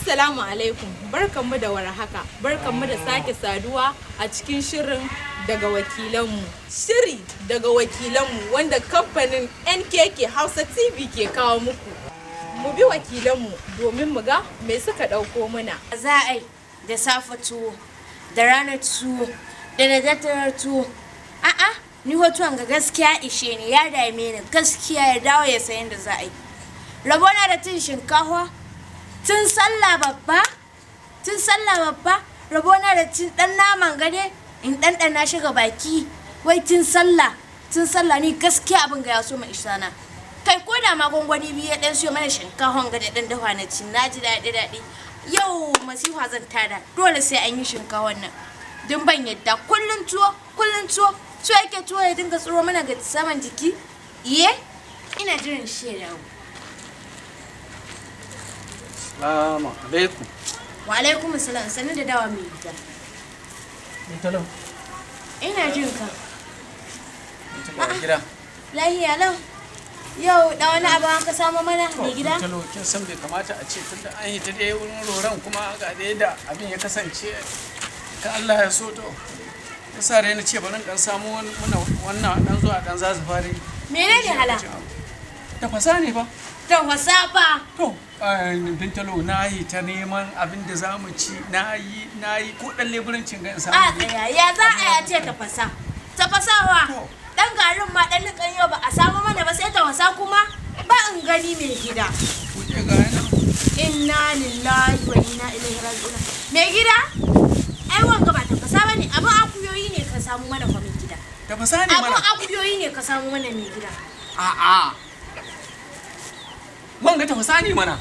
Assalamu alaikum, barkanmu da warhaka, barkanmu da sake saduwa a cikin shirin daga wakilanmu. Shiri daga wakilanmu wanda kamfanin NKK Hausa TV ke kawo muku. Mu bi wakilanmu domin mu ga me suka ɗauko muna. Za a yi da safe tuwo, da ranar tuwo, da daddare tuwo. A'a, ni hotuwan ga gaskiya ishe ni, ya dame ni gaskiya ya dawo ya sayan da za a yi. Rabona da cin shinkafa, tun sallah babba, rabona da cin ɗan naman gade in ɗanɗana shi ga baki. Wai tun sallah ni gaskiya abin ga ya so mai isana. Kai ko da magungwani biyu ya ɗan siyo mana shinkafan ga da ɗan dafa na ci, na ji daɗi. Yau masifa zan tada, dole sai an yi shinkafan nan. Don ban yadda kullum tuwo, so yake tuwo ya dinga tsiro mana ga saman jiki. Iye, ina jiran shi ya dawo. Assalamu alaikum. Wa alaikum assalam, sanin da dawa mai gida. Bintalo. Ina jin ka. Bintalo gida. Lahiya lau. Yau da wani abu an ka samu mana mai gida? Bintalo kin san bai kamata a ce tunda an yi ta dai wurin roran kuma ga dai da abin ya kasance ka Allah ya so to. Yasa dai na ce bari dan samu wannan dan zuwa dan zazufa dai. Menene hala? Tafasa ne ba? Tafasa ba. To, Bintalo na yi ta neman abin da za mu ci, na yi ko ɗan leburancin ga in samu. A tsaya, ya za a ce tafasa? Tafasawa? Ɗan garin ma ɗan nikan yau ba a samu mana ba sai tafasa kuma ba in gani mai gida. Kuje ga yana. Inna lillahi wa inna ilaihi raji'un. Mai gida? Ai wanga ba tafasa bane, abin akuyoyi ne ka samu mana fa mai gida. Tafasa ne mana. Abin akuyoyi ne ka samu mana mai gida. A'a. Wanga tafasa ne mana.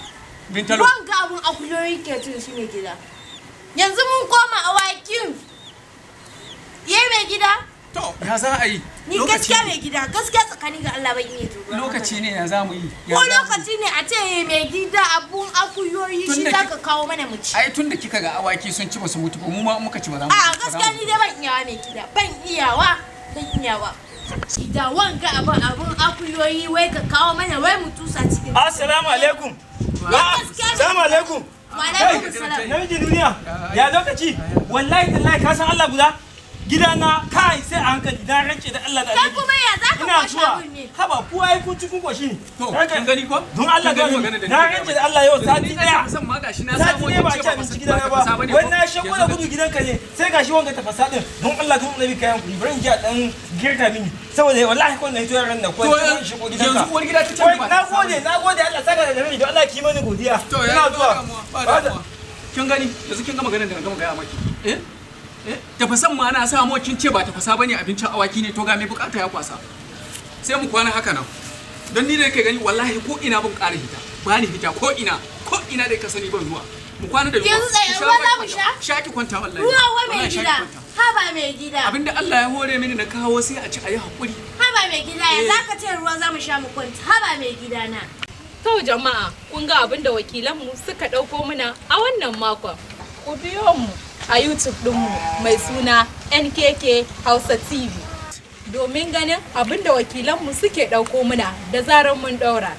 Bintalo. Wanga abun akuyoyi ke cin shi mai gida. Yanzu mun koma awakin. Ye mai gida? To, ya za a yi? Ni gaskiya mai gida, gaskiya tsakani ga Allah bai iya tuba. Lokaci ne ya za mu yi. Ko lokaci ne a ce mai gida abun akuyoyi shi za ka kawo mana mu ci. Ai tun da kika ga awaki sun ci ba su mutu ba mu ma muka ci ba za mu. A gaskiya ni dai ban iyawa mai gida, ban iyawa. Ida wanga abun akuyoyi wai ka kawo mana wai mu tusa cikin. Assalamu alaikum. Assalamu alaikum. Wa alaikum salam. Namiji duniya. Ya lokaci. Wallahi tallahi ka san Allah guda. Gidana kai sai a hankali na rance da Allah da Kai kuma ya zaka kwashi abun ne? Haba ku ai ku cikin koshi ne. To, kin gani ko? Don Allah ga na rance da Allah yau sati daya. San ma gashi na Sati samu ne ba ce ci abinci gidana ba. Wannan shago da gudu gidanka ne. Sai gashi wanga tafasa din. Don Allah don Annabi kayan ku. Bari in ji dan girka mini. Saboda wallahi ko na hito yaran nan ko shigo gidanka. Yanzu uwar gida ta ce ba. Nagode Allah saka da dare don Allah ki mani godiya. Ina zuwa. Kin gani? Yanzu kin ga maganar da na gama gaya maki. Tafasan ma na sa kin ce ba tafasa bane abincin awaki ne to ga mai bukata ya kwasa. Sai mu kwana haka nan. Don ni da kai gani wallahi ko ina ban ƙara hita. Ba ni hita ko ina dai ka sani ban zuwa. Mu kwana da ruwa. Yanzu tsaye ruwa za mu sha? Shaki kwanta wallahi. Ruwa wa mai gida. Haba mai gida. Abinda Allah ya hore mini na kawo sai a ci a yi hakuri. Haba mai gida ya zaka ce ruwa za mu sha mu kwanta. Haba mai gida na. To jama'a, kun ga abin da wakilanmu suka ɗauko muna a wannan makon. Ku biyo mu a YouTube ɗinmu mai suna NKK Hausa TV domin ganin abin da wakilanmu suke ɗauko muna da zarar mun ɗaura.